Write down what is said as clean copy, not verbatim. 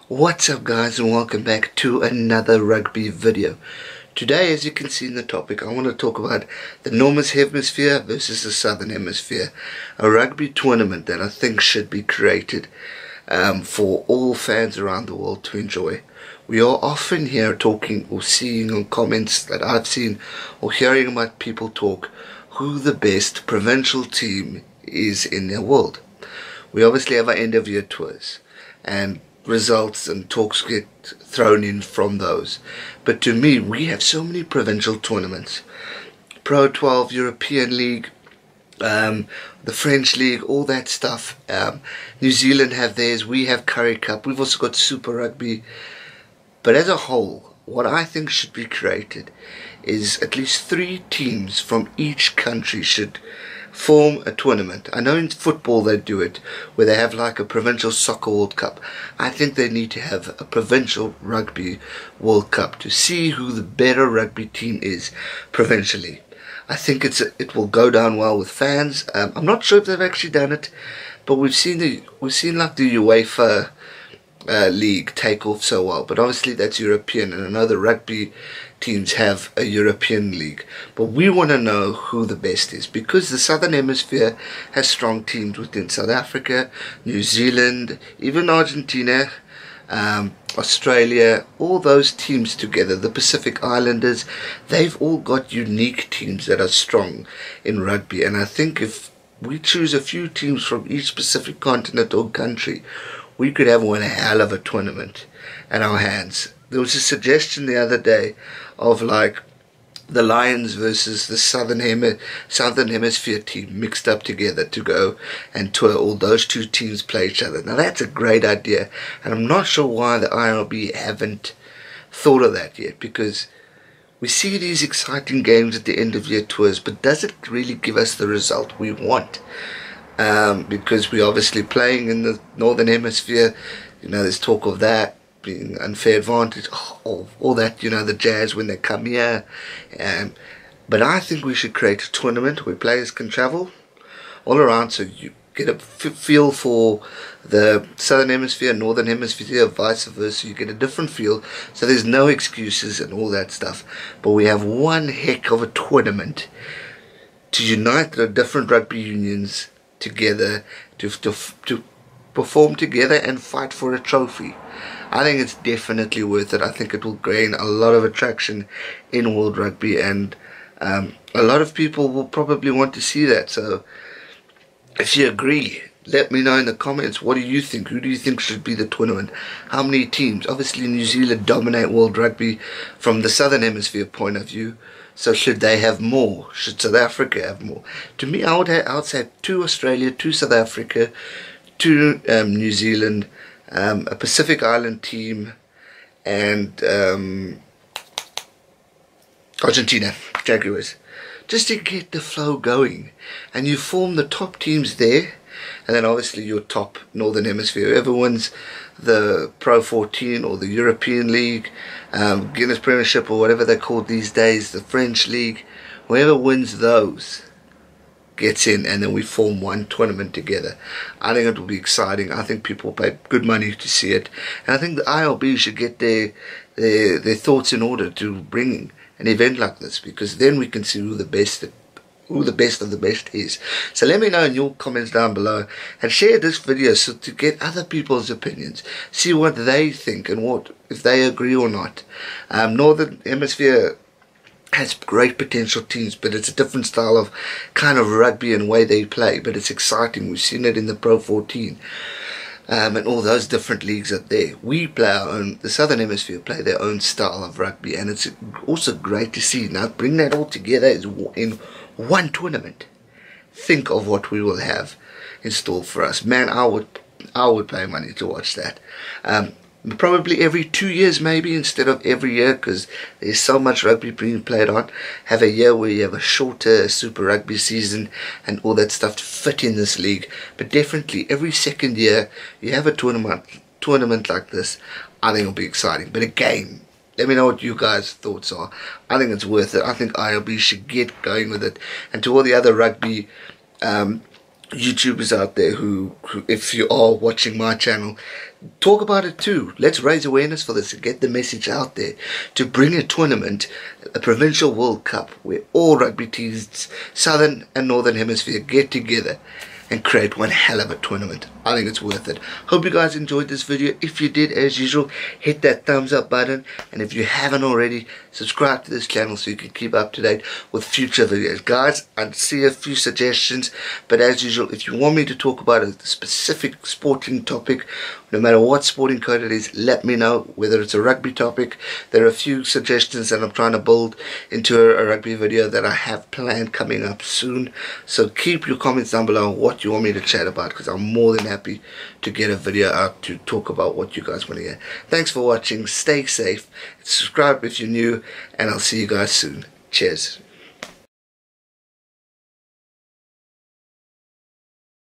What's up guys, and welcome back to another rugby video. Today, as you can see in the topic, I want to talk about the Northern Hemisphere versus the Southern Hemisphere. A rugby tournament that I think should be created for all fans around the world to enjoy. We are often here talking or seeing on comments that I've seen or hearing about people talk who the best provincial team is in the world. We obviously have our end of year tours and results and talks get thrown in from those, but to me we have so many provincial tournaments, Pro 12, European League, the French League, all that stuff. New Zealand have theirs, we have Currie Cup, we've also got Super Rugby. But as a whole, what I think should be created is at least 3 teams from each country should form a tournament. I know in football they do it where they have like a provincial soccer World Cup. I think they need to have a provincial rugby World Cup to see who the better rugby team is provincially. I think it will go down well with fans. I'm not sure if they've actually done it, but we've seen like the UEFA league take off so well, but obviously that's European, and I know the rugby teams have a European league, but we want to know who the best is, because the Southern Hemisphere has strong teams within South Africa, New Zealand, even Argentina, Australia, all those teams together, the Pacific Islanders, they've all got unique teams that are strong in rugby. And I think if we choose a few teams from each Pacific continent or country, we could have one hell of a tournament at our hands. There was a suggestion the other day of like the Lions versus the Southern Hemisphere team mixed up together to go and tour. All those two teams play each other. Now that's a great idea, and I'm not sure why the IRB haven't thought of that yet, because we see these exciting games at the end of year tours, but does it really give us the result we want? Because we're obviously playing in the Northern Hemisphere, you know, there's talk of that being unfair advantage, all that, you know, the Jazz when they come here. But I think we should create a tournament where players can travel all around, so you get a feel for the Southern Hemisphere, Northern Hemisphere, vice versa. You get a different feel, so there's no excuses and all that stuff. But we have one heck of a tournament to unite the different rugby unions together to perform together and fight for a trophy. I think it's definitely worth it. I think it will gain a lot of attraction in world rugby, and a lot of people will probably want to see that. So if you agree, let me know in the comments. What do you think? Who do you think should be the tournament? How many teams? Obviously New Zealand dominate world rugby from the Southern Hemisphere point of view. So should they have more? Should South Africa have more? To me, I would say 2 Australia, 2 South Africa, 2 New Zealand, a Pacific Island team, and Argentina, Jaguars. Just to get the flow going. And you form the top teams there, and then obviously your top Northern Hemisphere. Whoever wins the Pro 14 or the European League, Guinness Premiership or whatever they're called these days, the French League, whoever wins those gets in, and then we form one tournament together. I think it will be exciting. I think people pay good money to see it, and I think the ILB should get their thoughts in order to bring an event like this, because then we can see who the best of the best is. So let me know in your comments down below, and share this video so to get other people's opinions, see what they think and what if they agree or not. Northern Hemisphere has great potential teams, but it's a different style of kind of rugby and way they play, but it's exciting. We've seen it in the Pro 14 and all those different leagues up there. We play our own, the Southern Hemisphere play their own style of rugby, and it's also great to see. Now bring that all together in one tournament. Think of what we will have in store for us. Man, I would pay money to watch that. Probably every 2 years maybe, instead of every year, because there's so much rugby being played on. Have a year where you have a shorter Super Rugby season and all that stuff to fit in this league. But definitely every second year you have a tournament like this. I think it'll be exciting. But again, let me know what you guys' thoughts are. I think it's worth it. I think ILB should get going with it. And to all the other rugby YouTubers out there who, if you are watching my channel, talk about it too. Let's raise awareness for this and get the message out there to bring a tournament, a Provincial World Cup, where all rugby teams, Southern and Northern Hemisphere, get together and create one hell of a tournament. I think it's worth it. Hope you guys enjoyed this video. If you did, as usual, hit that thumbs up button, and if you haven't already, subscribe to this channel so you can keep up to date with future videos. Guys, I see a few suggestions, but as usual, if you want me to talk about a specific sporting topic, no matter what sporting code it is, let me know. Whether it's a rugby topic, there are a few suggestions that I'm trying to build into a rugby video that I have planned coming up soon. So keep your comments down below on what you want me to chat about, because I'm more than happy to get a video out to talk about what you guys want to hear. Thanks for watching. Stay safe. Subscribe if you're new, and I'll see you guys soon. Cheers.